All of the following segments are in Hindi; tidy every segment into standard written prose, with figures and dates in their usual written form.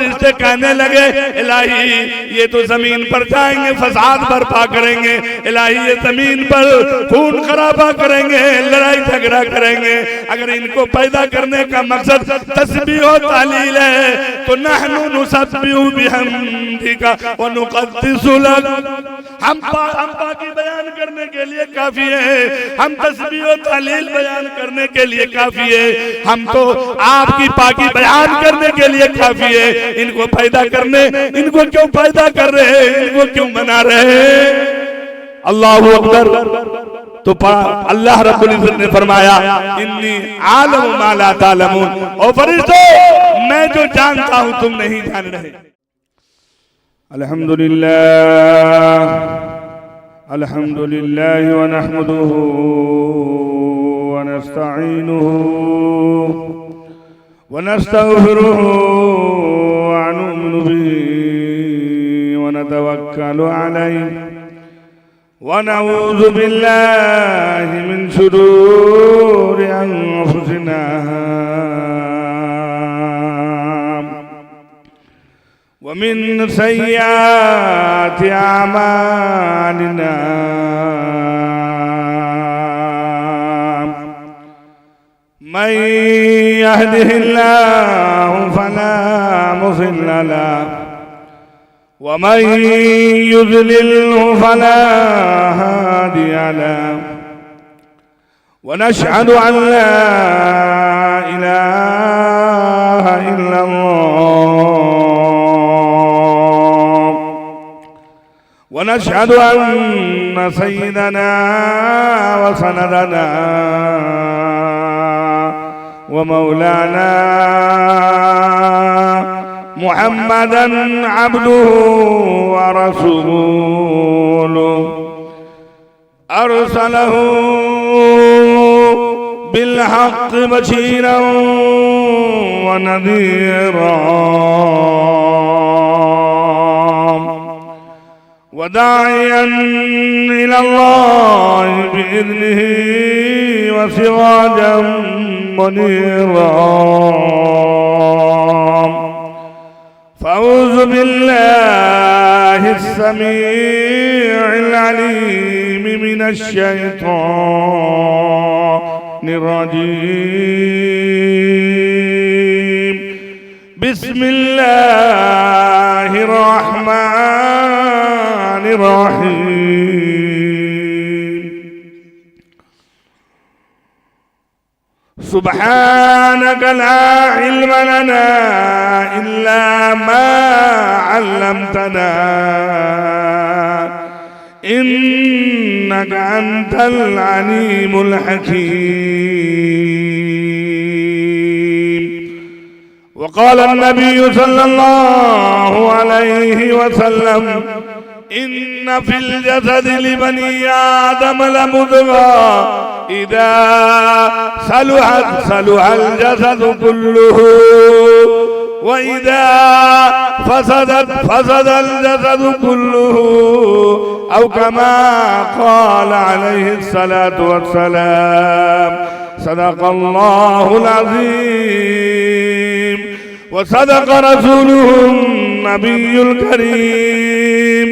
फरिश्ते कहने लगे इलाही ये तो जमीन पर जाएंगे, फसाद बर्पा करेंगे, इलाही ये जमीन पर खून खराबा करेंगे, लड़ाई झगड़ा करेंगे। अगर इनको पैदा करने का मकसद तस्बीह और तालील है तो नहनु नुसब्बिहु बिहम्दिका व नुक़द्दिसु लक, हम पाकी बयान करने के लिए काफी है, हम तस्बीह और तालील बयान करने के लिए काफी है, हम तो आपकी पाकी बयान करने के लिए काफी है। इनको पैदा करने, इनको क्यों पैदा कर रहे हैं, इनको क्यों मना रहे हैं? अल्लाहु अकबर। तो अल्लाह रब्बुल इज्जत ने फरमाया इन्नी आलमु मा ला तालमून, ओ फरिश्तों मैं जो जानता हूं तुम नहीं जान रहे। अल्हम्दुलिल्लाह अल्हम्दुलिल्लाह व नहमदुहु व नस्तईनुहु व नस्तगफिरुहु व नु'मिनु बिही व नतवक्कलु अलैहि व नऊज़ु बिल्लाहि मिन शुरूरि अनफुसिना व मिन सय्यिआति अमालिना। मन यहदिहिल्लाहु फला मुज़िल्ल लहु व मन युज़लिल्हु फला हादिय लहु व नशहदु अन ला इलाहा इल्लल्लाह व नशहदु अन्न सय्यिदना व सनदना व मौलाना मुहम्मदन अब्दुहु व रसूलुहु अरसलहु बिलहक़्क़ि बशीरन व नज़ीरा व दाइयन इलल्लाहि बिइज़्निहि व सिराजन मुनीरा। फ़अऊज़ु बिल्लाहि अस्समीइल अलीम मिनश शैतानिर रजीम। बिस्मिल्लाहिर रहमानिर रहीम। सुब्हानक ला इल्म लना इल्ला मा अल्लमतना इन्नका अंतल अलीमुल हकीम। वक़ाल अन्नबी सल्लल्लाहु अलैहि वसल्लम इन्न फिल जसदि लिबनी आदम लमुद्गा इदा सलुहत सलुहल जसदु कुल्लुहु व इदा फसदत फसदल जसदु कुल्लुहु औ कमा क़ाल अलैहि सलातु वस्सलाम। सदक़ल्लाहुल अज़ीम व सदक़ रसूलुहुन नबियुल करीम।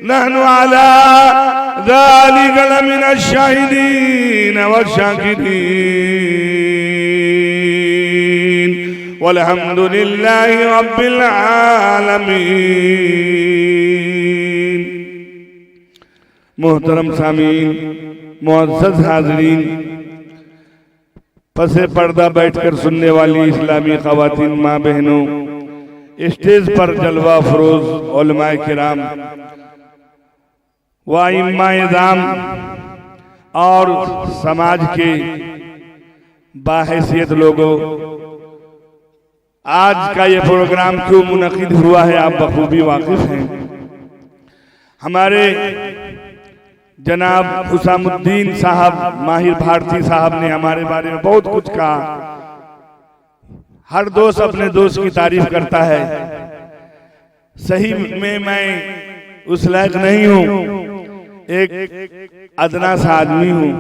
नहनु अला ज़ालिका लमिनश शाहिदीन वश्शाकिरीन वल्हम्दुलिल्लाहि रब्बिल आलमीन। मोहतरम सामीन, मुअज़्ज़ज़ हाज़रीन, पसे पर्दा बैठकर सुनने वाली इस्लामी ख़वातीन, माँ बहनों, स्टेज पर जलवा फरोज उलमाए किराम व इमाम और समाज के बाहैसियत लोगों, आज का ये प्रोग्राम क्यों मुनक़िद हुआ है आप बखूबी वाकिफ हैं। हमारे जनाब हुसामुद्दीन साहब, माहिर भारती साहब ने हमारे बारे में बहुत कुछ कहा। हर दोस्त अपने दोस्त की तारीफ करता है। सही में मैं उस लायक नहीं हूँ, एक अदना सा आदमी हूँ,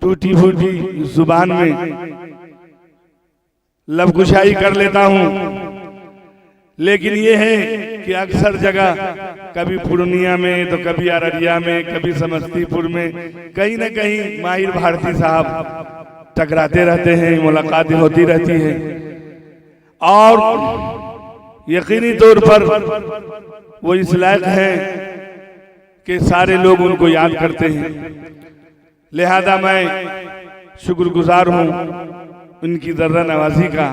टूटी फूटी जुबान में लबकुशाई कर लेता हूँ, लेकिन ये है कि अक्सर जगह कभी पूर्णिया में तो कभी अररिया में कभी समस्तीपुर में कहीं न कहीं माहिर भारती साहब टकराते रहते हैं, मुलाकातें होती रहती हैं और यकीनी तौर पर वो इस लायक हैं कि सारे लोग उनको याद करते हैं। लिहाजा मैं शुक्रगुजार हूँ उनकी ज़र्रा नवाजी का।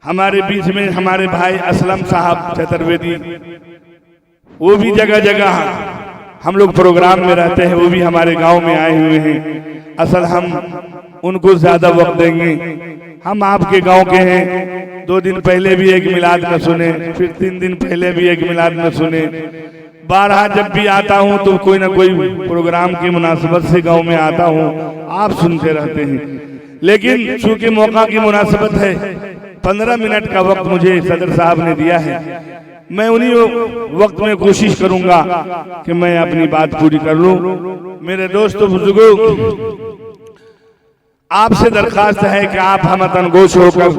हमारे बीच में हमारे भाई असलम साहब चतुर्वेदी, वो भी जगह जगह हम लोग प्रोग्राम में रहते हैं, वो भी हमारे गांव में आए हुए हैं। असल हम उनको ज्यादा वक्त देंगे, हम आपके गांव के हैं। 2 दिन पहले भी एक मिलाद में सुने, फिर 3 दिन पहले भी एक मिलाद में सुने। 12 जब भी आता हूं तो कोई ना कोई प्रोग्राम की मुनासिबत से गांव में आता हूं, आप सुनते रहते हैं। लेकिन चूंकि मौका की मुनासिबत है, 15 मिनट का वक्त मुझे सदर साहब ने दिया है, मैं उन्हीं वक्त में कोशिश करूंगा कि मैं अपनी बात पूरी कर लूं। मेरे दोस्तों बुजुर्गों, आपसे दरखास्त है कि आप हम तनगोश होकर,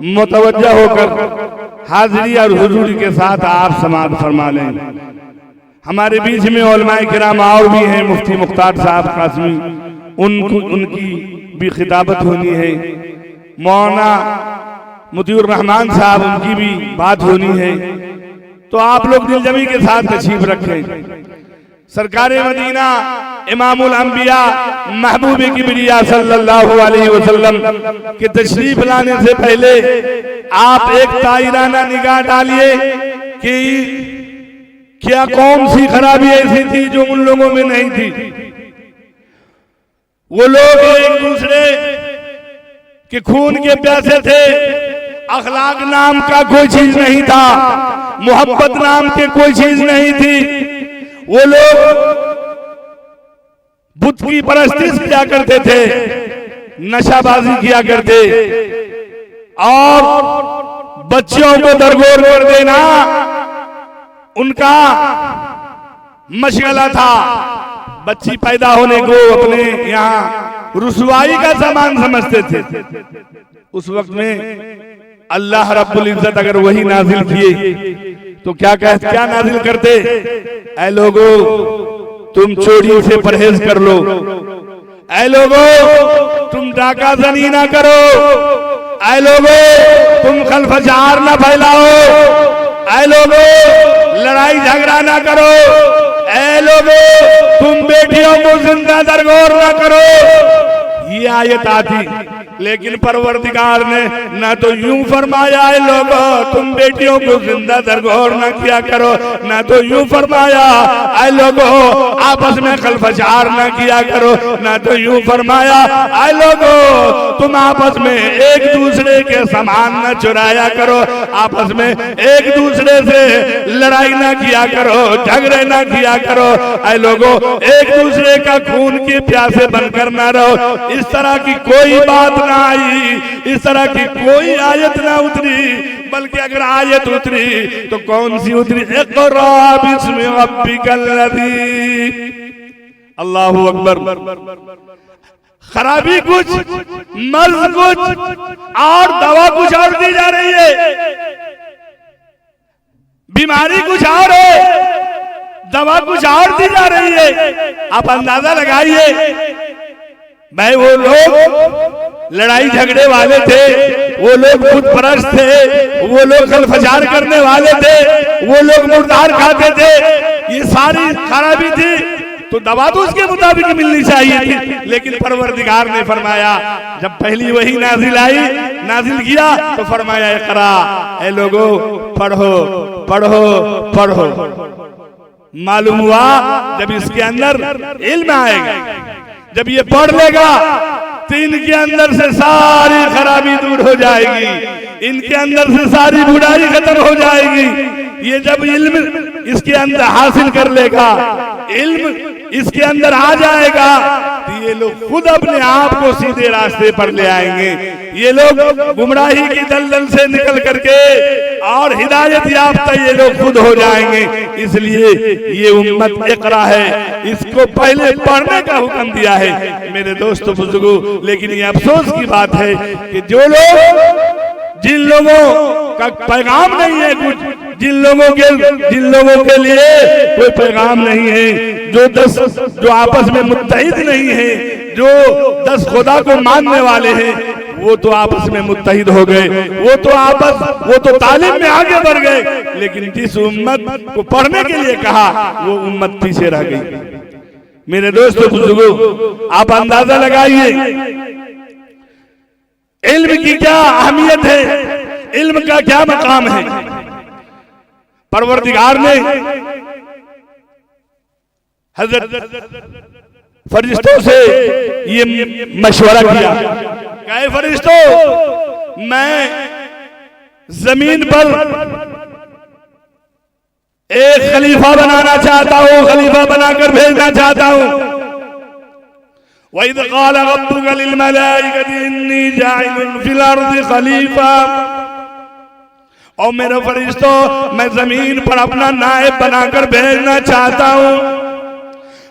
मुतवज्जा होकर हाजिरी और हुजूरी के साथ आप समाअत फरमा लें। हमारे बीच में उलमाए किराम और भी हैं, मुफ्ती मुख्तार साहब कासमी, उनकी भी खिताबत होनी है। मौलाना मुतीउर रहमान साहब, उनकी भी बात होनी है। तो आप लोग दिलजमी के साथ तशरीफ रखें। सरकारे मदीना इमामुल अंबिया महबूब किबरिया सल्लल्लाहु अलैहि वसल्लम के तशरीफ लाने से पहले आप एक ताइराना निगाह डालिए कि क्या कौन सी खराबी ऐसी थी जो उन लोगों में नहीं थी। वो लोग एक दूसरे के खून के प्यासे थे, अखलाक नाम का कोई चीज नहीं था, मोहब्बत नाम के कोई चीज नहीं थी। वो लोग बुत की परस्तिश किया करते थे, नशाबाजी किया करते और बच्चों को दरगोर कर देना उनका मशगला था। बच्ची पैदा होने को अपने यहाँ रुसवाई का सामान समझते थे। उस वक्त में अल्लाह रब्बुल इज्जत अगर वही नाजिल किए तो क्या नाजिल करते? ऐ लोगो तुम चोरी से परहेज कर लो, ऐ लोगो तुम डाका जनी ना करो, ऐ लोगो तुम खलफजार ना फैलाओ, ऐ लोगो लड़ाई झगड़ा ना करो, ऐ लोगो तुम बेटियों को जिंदा दरगोर ना करो। ये आयत आती, लेकिन परवरदिगार ने ना तो यूं फरमाया है लोगों तुम बेटियों को जिंदा दरगोर ना किया करो, ना तो यूं फरमाया ऐ लोगों आपस में खलफचार ना किया करो, ना तो यूं फरमाया ऐ लोगों तुम आपस में एक दूसरे के सामान न चुराया करो, आपस में एक दूसरे से लड़ाई ना किया करो, झगड़े ना किया करो, ऐ लोगों एक दूसरे का खून के प्यासे बनकर ना रहो। इस तरह की कोई बात ना आई, इस तरह की कोई आयत ना उतरी, बल्कि अगर आयत उतरी तो कौन सी उतरी? इक़रा बिस्मि रब्बिकल लज़ी। अल्लाहु अकबर। खराबी कुछ, मर्ज कुछ और दवा कुछ और दी जा रही है, बीमारी कुछ और है, दवा कुछ और दी जा रही है। आप अंदाजा लगाइए भाई, वो लोग लड़ाई झगड़े वाले थे, वो लोग खुद परस्त थे, वो लोग खलफजार करने वाले थे, वो लोग मुर्दार खाते थे, ये सारी खराबी थी तो दवा तो उसके मुताबिक मिलनी चाहिए थी। लेकिन परवरदिगार ने फरमाया, जब पहली वही नाजिल किया तो फरमाया इक़रा, ऐ लोगों पढ़ो पढ़ो पढ़ो। मालूम हुआ जब इसके अंदर इल्म आएगा, जब ये पढ़ लेगा तो इनके अंदर से सारी खराबी दूर हो जाएगी, इनके अंदर से सारी बुराई खत्म हो जाएगी। ये जब इल्म इसके अंदर हासिल कर लेगा, इल्म इसके अंदर आ जाएगा तो ये लोग खुद अपने आप को सीधे रास्ते पर ले आएंगे। ये लोग गुमराही की दलदल से निकल करके और हिदायत याफ्ता ये लोग खुद हो जाएंगे। इसलिए ये उम्मत इक़रा है, इसको पहले पढ़ने का हुक्म दिया है मेरे दोस्तों बुजुर्गों। लेकिन ये अफसोस की बात है कि जो लोग जिन लोगों का पैगाम नहीं है कुछ, जिन लोगों के लिए कोई पैगाम नहीं है, जो आपस में मुत्तहिद नहीं है, जो 10 खुदा को मानने वाले हैं, वो तो आपस में मुत्तहिद हो गए, वो तो तालीम में आगे बढ़ गए। लेकिन जिस उम्मत को पढ़ने के लिए कहा वो उम्मत पीछे रह गई। मेरे दोस्तों बुजुर्गों, आप अंदाजा लगाइए इल्म की क्या अहमियत है, इल्म का क्या मकाम है। परवरदिगार ने हजरत फरिश्तों से ये मशवरा किया, कहे फरिश्तों मैं जमीन पर एक खलीफा बनाना चाहता हूं, खलीफा बनाकर भेजना चाहता हूं। वइज़ क़ाल रब्बुका लिल मलाइकति इन्नी जाइलुन फिल अर्ज़ि खलीफा। और मेरे फरिश्तों मैं जमीन पर अपना नायब बनाकर भेजना चाहता हूं,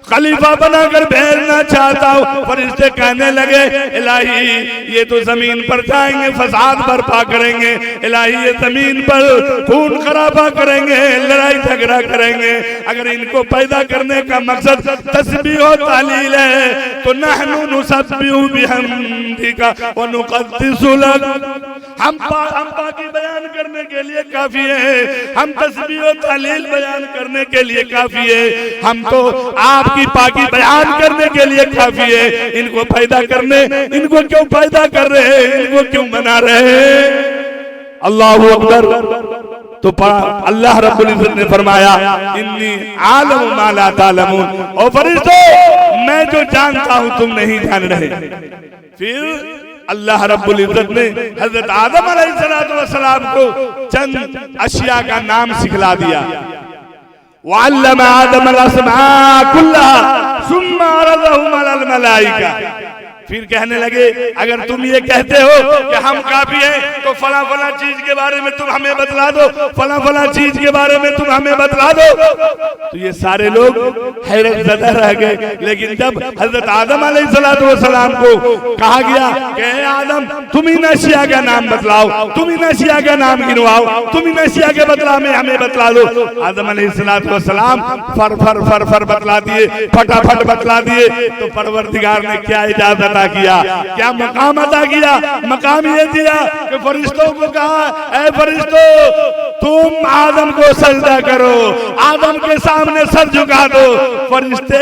खलीफा बनाकर भेजना चाहता हूं। फरिश्ते कहने लगे इलाही ये तो जमीन पर जाएंगे फसाद बर्पा करेंगे, इलाही ये जमीन पर खून खराबा करेंगे, लड़ाई झगड़ा करेंगे। अगर इनको पैदा करने का मकसद तस्बीह और तालील है तो नहनु नुसब्बिहु बिहम्दिका व नुक़द्दिसु लक। हम पाकी बयान करने के लिए काफी है, हम तस्बीह और तालील बयान करने के लिए काफी है, हम तो आपकी पाकी बयान करने के लिए काफी है। इनको पैदा करने, इनको क्यों पैदा कर रहे हैं, इनको क्यों बना रहे हैं? अल्लाहु अकबर। तो अल्लाह रब्बुल इज्जत ने फरमाया इन्नी आलमु मा ला तालमून, और फरिश्तों मैं जो जानता हूं तुम नहीं जान रहे। फिर अल्लाह रब्बुल इज्जत ने हजरत आदम अलैहिस्सलाम को चंद अशिया का नाम सिखला दिया। वअल्लम आदम अल-अस्मा कुल्लहा सुम्मा अरज़हुम अलल मलाइका। फिर कहने लगे अगर तुम ये कहते हो कि हम काफी हैं तो फला फला चीज के बारे में तुम हमें बतला दो, फला फला चीज के बारे में तुम हमें बतला दो। तो ये सारे लोग हैरत ज़दा रह गए। लेकिन जब हजरत आदम अलैहिस्सलाम को कहा गया कि आदम तुम इन अशिया का नाम बतलाओ, तुम इन अशिया का नाम गिनवाओ, तुम इन अशिया के बदला में हमें बतला दो। आदम अलैहिस्सलाम फर फर फर फर बतला दिए, फटाफट बतला दिए। तो परवरदिगार ने क्या इजाजत अता किया, क्या मकाम अता किया? मकाम ये दिया कि फरिश्तों को कहा ऐ फरिश्तों तुम आदम को सजदा करो, आदम के सामने सर झुका दो। फरिश्ते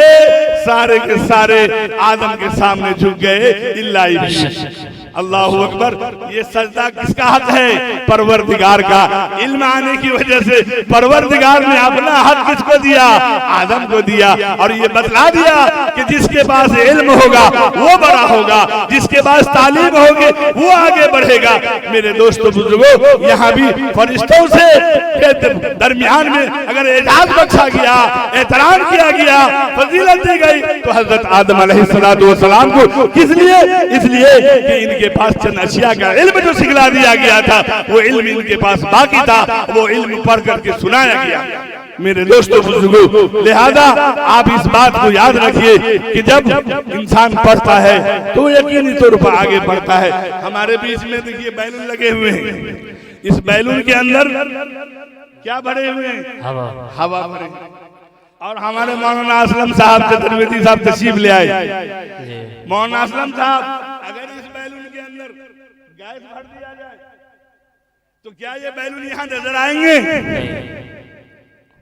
सारे के सारे आदम के सामने झुक गए इल्ला इब्लीस। अल्लाहु अकबर। ये सजदा किसका हक है? परवरदिगार का। इल्म आने की वजह से परवरदिगार ने अपना हक किसको दिया? आदम को दिया। और ये बतला दिया कि जिसके पास इल्म होगा वो बड़ा होगा, जिसके पास तालीम होगी वो आगे बढ़ेगा। मेरे दोस्तों बुजुर्गों, यहाँ भी फरिश्तों से दरमियान में अगर एजाज बख्शा गया, एहतराम किया गया, फजीलत दी गई तो हजरत आदम अलैहिस्सलाम को किस लिए? इसलिए कि इनके पास चंद अशिया का इल्म जो सिखला दिया गया था वो इल्म इनके पास बाकी था, वो इल्म पढ़ करके सुनाया गया। मेरे दोस्तों बुजुर्गों, लिहाजा आप इस बात को याद रखिए कि जब इंसान पढ़ता है तो यकीनी तौर पर आगे बढ़ता है। हमारे बीच में देखिए बैलून लगे हुए हैं, इस बैलून के अंदर क्या भरे हुए हैं? हवा भरे। और हमारे मौलाना असलम साहब तजरबेती साहब तशरीफ ले आए। मौलाना असलम साहब, अगर इस बैलून के अंदर गैस भर दिया जाए तो क्या ये बैलून यहाँ नजर आएंगे?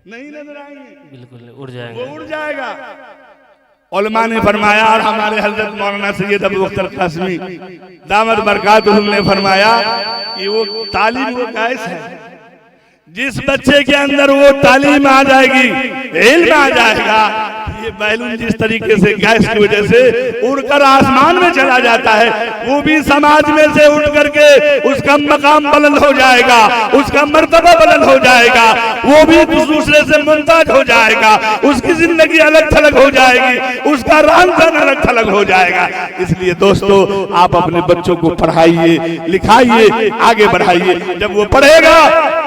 नहीं नजर आएंगे, बिल्कुल उड़ जाएगा, वो उड़ जाएगा। उलमा ने फरमाया और हमारे हजरत मौलाना सैयद अबू अख्तर कासमी दामद बरकातुहुम ने फरमाया कि वो तालीम वो गैस है, जिस बच्चे के अंदर वो तालीम आ जाएगी, इल्म आ जाएगा, ये बैलून जिस तरीके से गैस की वजह से उड़कर आसमान में चला जाता है, वो भी समाज में से उठ करके उसका मकाम बुलंद हो जाएगा, उसका मर्तबा बुलंद हो जाएगा, वो भी दूसरे से मुमताज हो जाएगा, उसकी जिंदगी अलग थलग हो जाएगी, उसका रहन सहन अलग थलग हो जाएगा। इसलिए दोस्तों आप अपने बच्चों को पढ़ाइए, लिखाइए, आगे बढ़ाइए। जब वो पढ़ेगा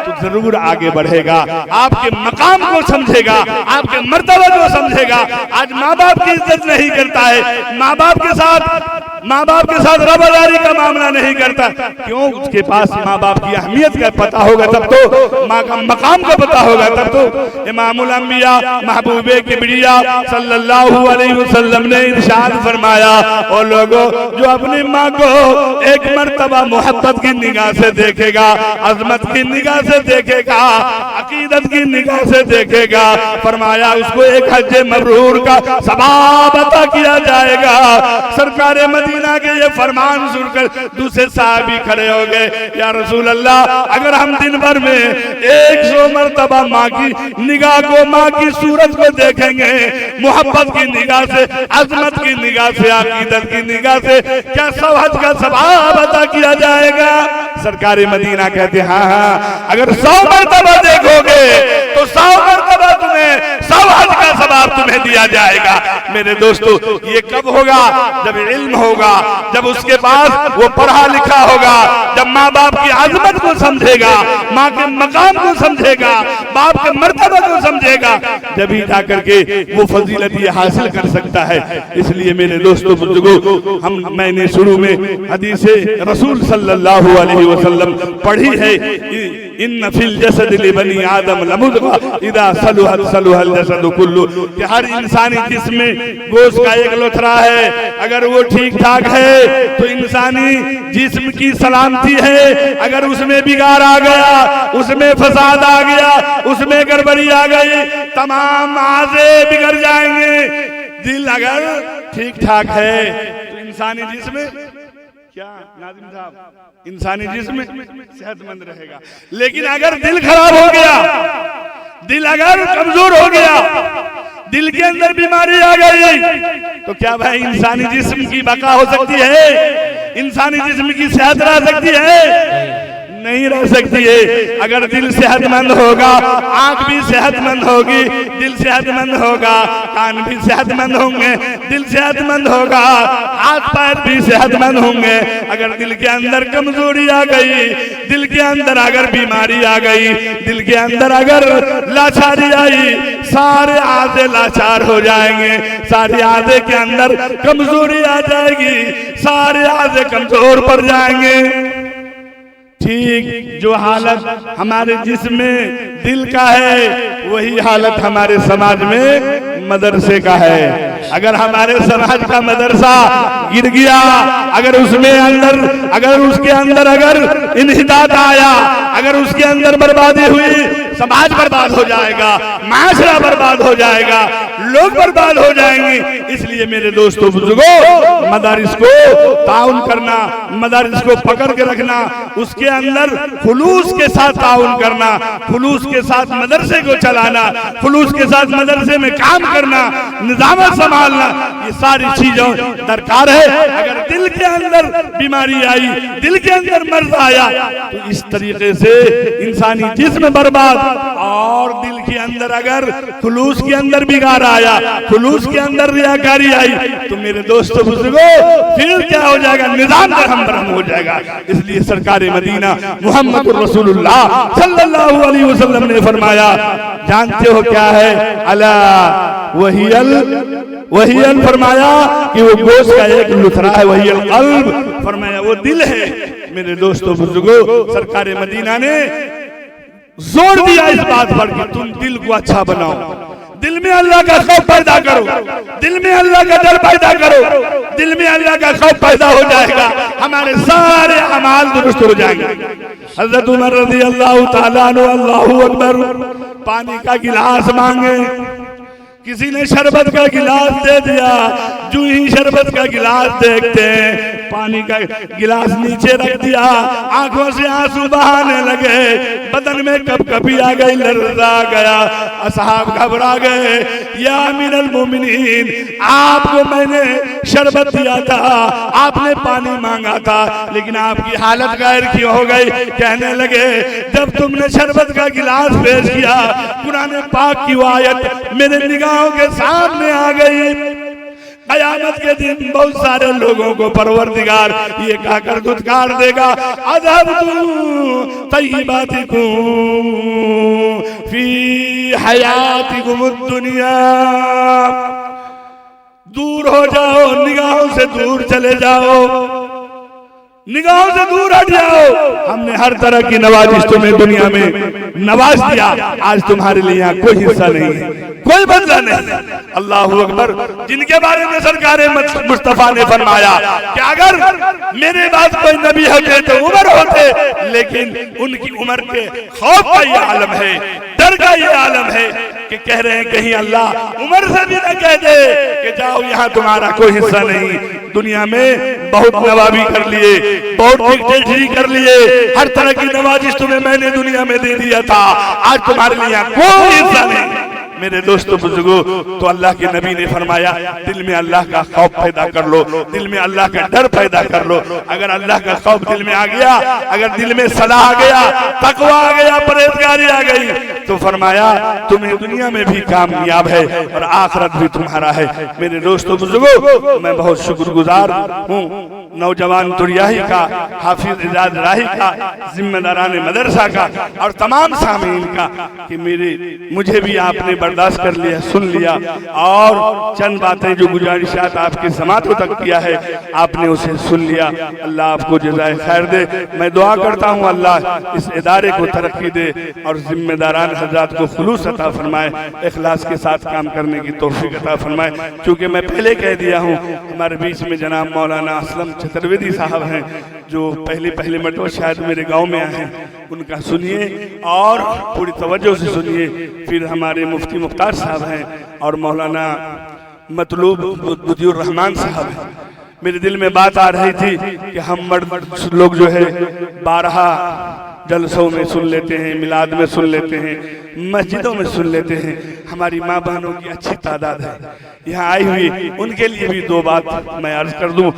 तो जरूर आगे बढ़ेगा, आपके मकाम को समझेगा, आपके मर्तबा को समझेगा। आज माँ बाप की इज्जत नहीं करता है, माँ बाप के साथ माँ बाप के साथ रवादारी का मामला नहीं करता, क्यों? उसके पास माँ बाप की अहमियत का पता होगा तब तो, माँ का मकाम का पता होगा तब तो। इमामुल अंबिया महबूबे किबरिया सल्लल्लाहु अलैहि वसल्लम ने इरशाद फरमाया, और लोगों जो अपनी माँ को एक मर्तबा मोहब्बत की निगाह से देखेगा, अजमत की निगाह से देखेगा, अकीदत की निगाह से देखेगा, फरमाया उसको एक हज मबरूर का सवाब अता किया जाएगा। सरकार मदीना के ये फरमान सुनकर दूसरे साहबी खड़े हो गए, या रसूल अल्लाह, अगर हम दिन भर में 100 मर्तबा माँ की निगाह को, माँ की सूरत को देखेंगे मोहब्बत की निगाह से, अजमत की निगाह से, अकीदत की निगाह से, क्या 100 हज का सवाब अता किया जाएगा? सरकार मदीना कहते हाँ हाँ, अगर 100 मर्तबा देखोगे तो 100 मर्तबा तुम्हें 100 हज का सवाब तुम्हें दिया जाएगा। मेरे दोस्तों, ये कब होगा? जब इल्म होगा, जब उसके पास वो पढ़ा लिखा होगा, जब माँ बाप की अजमत को समझेगा, माँ के मकाम को समझेगा, बाप के मर्तबा को समझेगा, जब ही जाकर के वो फजीलत ये हासिल कर सकता है। इसलिए मेरे दोस्तों बुजुर्गों, मैंने शुरू में हदीस रसूल सल्लल्लाहु अलैहि वसल्लम पढ़ी है, इन फिल जसद लिबनी आदम लमुदगा इदा सलुहत सलुहल जसद कुल्लु, कि हर इंसानी जिस्म में गोश्त का एक लोथरा है, अगर वो ठीक ठाक है तो इंसानी जिस्म की सलामती है, अगर उसमें बिगाड़ आ गया, उसमें फसाद आ गया, उसमें गड़बड़ी आ गई, तमाम आज़े बिगड़ जाएंगे। दिल अगर ठीक ठाक है तो इंसानी जिस्म क्या नाज़िम साहब, इंसानी जिस्म सेहतमंद रहेगा। लेकिन अगर दिल खराब हो गया, दिल अगर कमजोर हो गया, दिल के अंदर बीमारी आ गई, तो क्या भाई इंसानी जिस्म की बका हो सकती है? इंसानी जिस्म की सेहत रह सकती है? नहीं रह सकती है। अगर दिल सेहतमंद होगा, आंख भी सेहतमंद होगी, दिल सेहतमंद होगा, कान भी सेहतमंद होंगे, दिल सेहतमंद होगा, हाथ पैर भी सेहतमंद होंगे। अगर दिल के अंदर कमजोरी आ गई, दिल के अंदर अगर बीमारी आ गई, दिल के अंदर अगर लाचारी आई, सारे आधे लाचार हो जाएंगे, सारे आधे के अंदर कमजोरी आ जाएगी, सारे आधे कमजोर पड़ जाएंगे। ठीक जो हालत हमारे जिस्म में दिल का है, वही हालत हमारे समाज में मदरसे का है। अगर हमारे समाज का मदरसा गिर गया, अगर उसमें अंदर, अगर उसके अंदर अगर इन्हिदात आया, अगर उसके अंदर बर्बादी हुई, समाज बर्बाद हो जाएगा, माशरा बर्बाद हो जाएगा, लोग बर्बाद हो जाएंगे। इसलिए मेरे दोस्तों बुजुर्गों, मदारिस को ताउन करना, मदारिस को पकड़ के रखना, उसके अंदर खुलूस के साथ ताउन करना, खुलूस के साथ मदरसे को चलाना, खुलूस के साथ मदरसे में काम करना, निजामत संभालना, ये सारी चीजें दरकार है। अगर दिल के अंदर बीमारी आई, दिल के अंदर मर्ज आया, तो इस तरीके से इंसानी जिस्म बर्बाद, और दिल के अंदर अगर खुलूस के अंदर बिगाड़ आया, खुलूस के रिया रियाकारी आई, तो मेरे दोस्तों बुजुर्गों फिर क्या हो जाएगा? निजाम दरहम बरहम हो जाएगा। इसलिए सरकार मदीना मोहम्मद रसूलुल्लाह सल्लल्लाहु अलैहि वसल्लम ने फरमाया, जानते हो क्या है? अला वहियल फरमाया कि वो गोश्त का एक लुथरा है, वहियल कल्ब फरमाया वो दिल है। मेरे दोस्तों बुजुर्गों, सरकार मदीना ने जोर दिया इस बात पर कि तुम दिल को अच्छा बनाओ, दिल में अल्लाह का खौफ पैदा करो, दिल में अल्लाह का डर पैदा करो, दिल में अल्लाह का खौफ पैदा हो जाएगा, हमारे सारे अमाल दुरुस्त हो जाएंगे। हजरत उमर रज़ी अल्लाह ताला अन्हु, अल्लाहू अकबर, पानी का गिलास मांगे, किसी ने शरबत का गिलास दे दिया, जो ही शरबत का गिलास देखते हैं, पानी का गिलास नीचे रख दिया, आंखों से आंसू बहाने लगे, बदन में कपकपी आ गई, लर्जा गया, असहाब घबरा गए। या अमीरुल मोमिनीन, आपको मैंने शरबत दिया था, आपने पानी मांगा था, लेकिन आपकी हालत गैर क्यों हो गई? कहने लगे, जब तुमने शरबत का गिलास पेश किया, कुरान पाक की आयत मेरे निगाहों के सामने आ गई। कयामत के दिन बहुत सारे लोगों को परवरदिगार ये कहकर दुत्कार देगा, अज़हबतुम तय्यिबातिकुम फी हयातिकुमुद दुनिया, दूर हो जाओ, निगाहों से दूर चले जाओ, निगाहों से दूर हट जाओ। हमने हर तरह की नवाजिश तुम्हें दुनिया में नवाज दिया, आज तुम्हारे लिए यहाँ कोई हिस्सा नहीं है, कोई बदला नहीं। अल्लाहू अकबर। जिनके बारे में सरकार मुस्तफा ने फरमाया कि अगर मेरे बाद कोई नबी होते तो उमर होते, लेकिन उनकी उम्र के खौफ का ये आलम है, डर का ये आलम है कि कह रहे हैं कहीं अल्लाह उमर से भी न कह दे कि जाओ यहाँ तुम्हारा कोई हिस्सा नहीं। दुनिया में बहुत नवाबी कर लिए, बहुत डिक्टेटरी कर लिए, हर तरह की नवाजिश तुम्हें मैंने दुनिया में दे दिया था, आज तुम्हारे लिए कोई हिस्सा नहीं। मेरे दोस्तों बुजुर्गों, तो अल्लाह के नबी ने फरमाया दिल में अल्लाह का खौफ पैदा कर लो, दिल में अल्लाह का डर पैदा कर लो। अगर अल्लाह का खौफ दिल में आ गया, अगर दिल में सलाह आ गया, तकवा आ गया, परहेजगारी आ गई, तो फरमाया तुम्हें दुनिया में भी कामयाब है और आखिरत भी तुम्हारा है। मेरे दोस्तों बुजुर्गों, मैं बहुत शुक्रगुजार हूँ नौजवान तुरियाही का, हाफिज इजाज राही का, जिम्मेदारान मदरसा का और तमाम सामीन का कि मुझे भी आपने बर्दाश्त कर लिया, सुन लिया और चंद बातें जो गुजारिशात आपके समातों तक किया है आपने उसे सुन लिया। अल्लाह आपको जज़ाए खैर दे। मैं दुआ करता हूँ अल्लाह इस इदारे को तरक्की दे और जिम्मेदारान हजरात को खुलूस अता फरमाए, इखलास के साथ काम करने की तौफीक अता फरमाए। चूँकि मैं पहले कह दिया हूँ हमारे बीच में जनाब मौलाना असलम चतुर्वेदी साहब हैं जो पहले मरतबा शायद मेरे गाँव में आए हैं, उनका सुनिए और पूरी तवज्जो से सुनिए। फिर हमारे मुफ्ती मुख्तार साहब हैं और मौलाना मतलूब बुदियुर रहमान साहब हैं। मेरे दिल में बात आ रही थी कि हम मर्द लोग जो है 12 जलसों में सुन लेते हैं, मिलाद में सुन लेते हैं, मस्जिदों में सुन लेते हैं, हमारी माँ बहनों की अच्छी तादाद है यहाँ आई हुई, उनके लिए भी 2 बात मैं अर्ज कर दूं,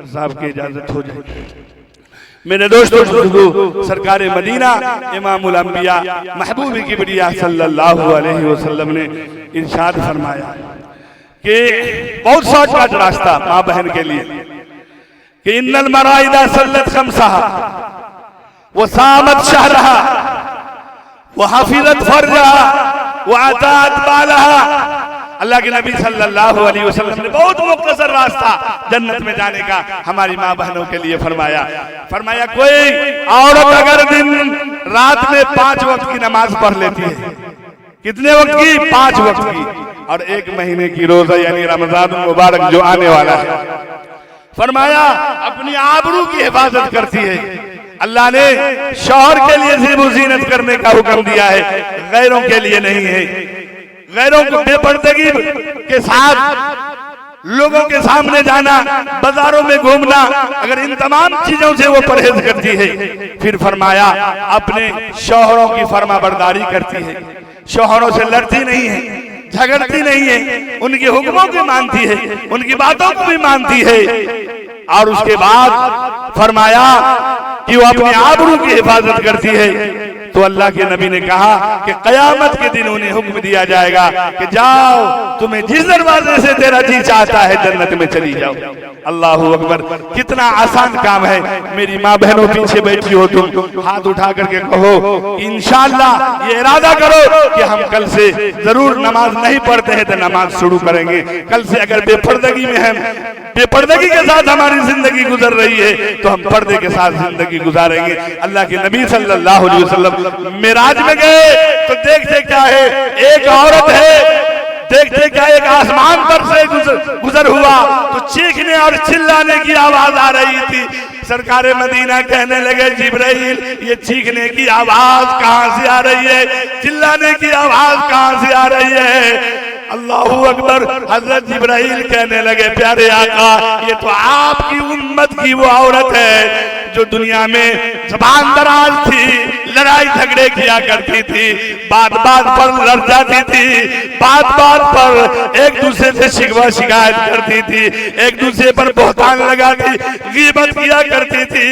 साहब की इजाजत हो जाए। मेरे दोस्तों बुजुर्गों, सरकार मदीना इमामुल अंबिया महबूब किबरिया सल्लल्लाहु अलैहि वसल्लम ने इरशाद फरमाया कि बहुत शॉर्टकट रास्ता माँ बहन के लिए कि इन्नल मराइदा सल्लत खमसहा वो सामत शहरहा वो हाफिजत फरजहा वो अतात बालहा। अल्लाह के नबी सल्लल्लाहु अलैहि वसल्लम ने बहुत मुख्तसर रास्ता जन्नत में जाने का हमारी माँ बहनों के लिए फरमाया। कोई औरत अगर दिन रात में 5 वक्त की नमाज पढ़ लेती है, कितने वक्त की? 5 वक्त की, और 1 महीने की रोजा यानी रमजान मुबारक जो आने वाला है, फरमाया अपनी आबरू की हिफाजत करती है। अल्लाह ने शौहर के लिए ज़ीबो ज़ीनत करने का हुक्म दिया है, गैरों के लिए नहीं है। गैरों को बेपर्दगी के साथ लोगों के सामने जाना, बाजारों में घूमना, अगर इन तमाम चीजों से वो परहेज करती है, फिर फरमाया अपने शौहरों की फरमाबरदारी करती है, शौहरों से लड़ती नहीं है, झगड़ती नहीं है, उनके हुक्मों को मानती है, उनकी बातों को भी मानती है। और उसके बाद फरमाया कि वो अपनी आबरू की हिफाजत करती है। तो अल्लाह के नबी ने कहा कि कयामत के दिन उन्हें हुक्म दिया जाएगा कि जाओ, तुम्हें जिस दरवाजे से तेरा जी चाहता है जन्नत में चली जाओ। अल्लाहू अकबर। कितना आसान काम है। मेरी माँ बहनों पीछे बैठी हो, तुम हाथ उठा करके कहो इंशाअल्लाह ये इरादा करो कि हम कल से जरूर नमाज नहीं पढ़ते हैं तो नमाज शुरू करेंगे। कल से अगर बेपर्दगी में हम बेपर्दगी के साथ हमारी जिंदगी गुजर रही है तो हम पर्दे के साथ जिंदगी गुजारेंगे। अल्लाह के नबी सल्लल्लाहु अलैहि वसल्लम मेराज में गए तो देखते क्या है, एक औरत है, देखते क्या एक आसमान पर से गुजर हुआ तो चीखने और चिल्लाने की आवाज आ रही थी। सरकारे मदीना कहने लगे जिब्राइल ये चीखने की आवाज कहां से आ रही है, चिल्लाने की आवाज कहां से आ रही है। अल्लाहू अकबर। हजरत जिब्राइल कहने लगे प्यारे आका ये तो आपकी उम्मत की वो औरत है जो दुनिया में ज़बान दराज थी, लड़ाई झगड़े किया करती थी, बात बात पर लड़ जाती थी, बात बात पर एक दूसरे से शिकवा शिकायत करती थी, एक दूसरे पर बहतान लगाती, गीबत किया करती थी।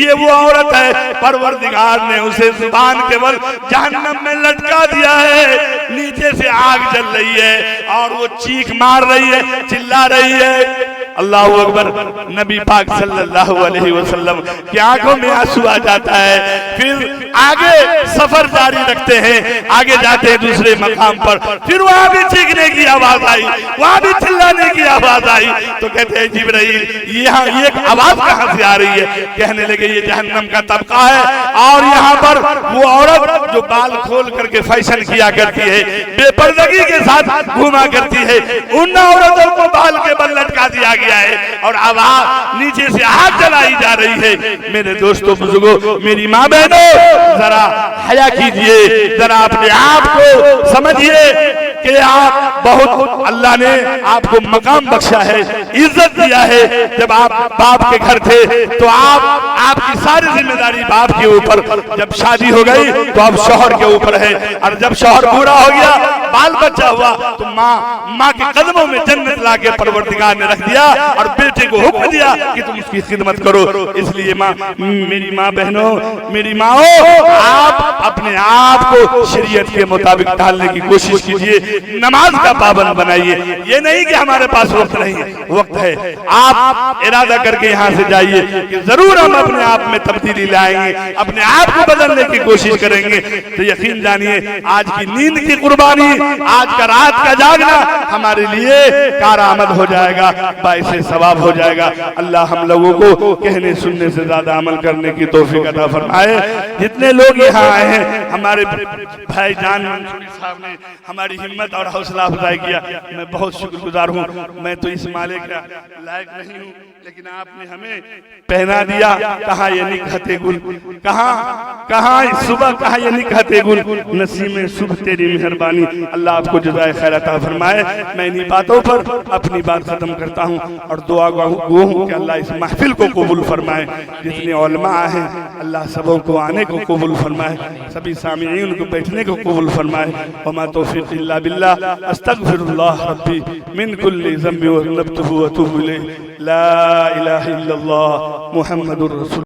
ये वो औरत है, परवरदिगार ने उसे ज़ुबान के बल जहन्नम में लटका दिया है, नीचे से आग जल रही है और वो चीख मार रही है, चिल्ला रही है। अल्लाहु अकबर। नबी पाक सल्लल्लाहु अलैहि वसल्लम की आंखों में आंसू आ जाता है। फिर आगे सफर जारी रखते हैं, आगे जाते हैं दूसरे मकाम पर, फिर वहां भी चीखने की आवाज आई, वहां भी चिल्लाने की आवाज आई। तो कहते हैं जिब्राइल यहाँ ये आवाज कहां से आ रही है? कहने लगे ये जहन्नम का तबका है और यहाँ पर वो औरत जो बाल खोल करके फैशन किया करती है, बेपर्दगी के साथ घूमा करती है, उन औरतों को बाल के बल लटका दिया गया है और आवाज नीचे से आग जलाई जा रही है। मेरे दोस्तों बुजुर्गों, मेरी माँ बहनों, जरा हया कीजिए, जरा अपने आप को समझिए कि आप बहुत, अल्लाह ने आपको मकाम बख्शा है, इज्जत दिया है। जब आप बाप के घर थे तो आपकी सारी जिम्मेदारी बाप के ऊपर, जब शादी हो गई तो अब शौहर के ऊपर है, और जब शौहर पूरा हो गया, बाल बच्चा हुआ, तो माँ के कदमों में जन्नत लाके परवरदिगार ने रख दिया और बेटे को हुक्म दिया कि तुम उसकी खिदमत करो। इसलिए माँ, मेरी माँ बहनों, मेरी माओ, आप अपने आप को शरीयत के मुताबिक ढालने की कोशिश कीजिए, नमाज का पाबंद बनाइए। ये नहीं कि हमारे पास वक्त नहीं है, वक्त है। आप इरादा करके यहाँ से जाइए कि जरूर हम अपने आप में तब्दीली लाएंगे, अपने आप को बदलने की कोशिश करेंगे। तो यकीन जानिए आज की नींद की कुर्बानी, आज का रात का जागना हमारे लिए कारआमद हो जाएगा, बाइसे सवाब हो जाएगा। अल्लाह हम लोगों को कहने सुनने से ज्यादा अमल करने की तौफीक अता फरमाए। जितने लोग यहाँ आए हैं, हमारे भाई जान मंसूरी साहब ने हमारी हिम्मत और हौसला अफजाई किया, मैं बहुत शुक्रगुजार हूँ। मैं तो इस माले का लायक नहीं हूँ, लेकिन आपने हमें पहना दिया। कहाँ ये निकहते गुल, कहाँ सुबह, कहाँ ये निकहते गुल, नसीम सुबह तेरी मेहरबानी। अल्लाह आपको जज़ाए खैर अता फरमाए। मैं इन्हीं बातों पर अपनी बात खत्म करता हूँ और दुआ गो हूँ कि अल्लाह इस महफिल को कबूल फरमाए। जितने उलमा हैं अल्लाह सबों को आने को कबूल फरमाए, सभी सामीईन को बैठने को कबूल फरमाए। वमा तौफीक़ इल्ला बिल्लाह, अस्तगफिरुल्लाह रब्बी मिन कुल्ली ज़म्बि व नब्तुहु व अतूबु इलैहि। ला इलाहा इल्लल्लाह मुहम्मदुर रसूल।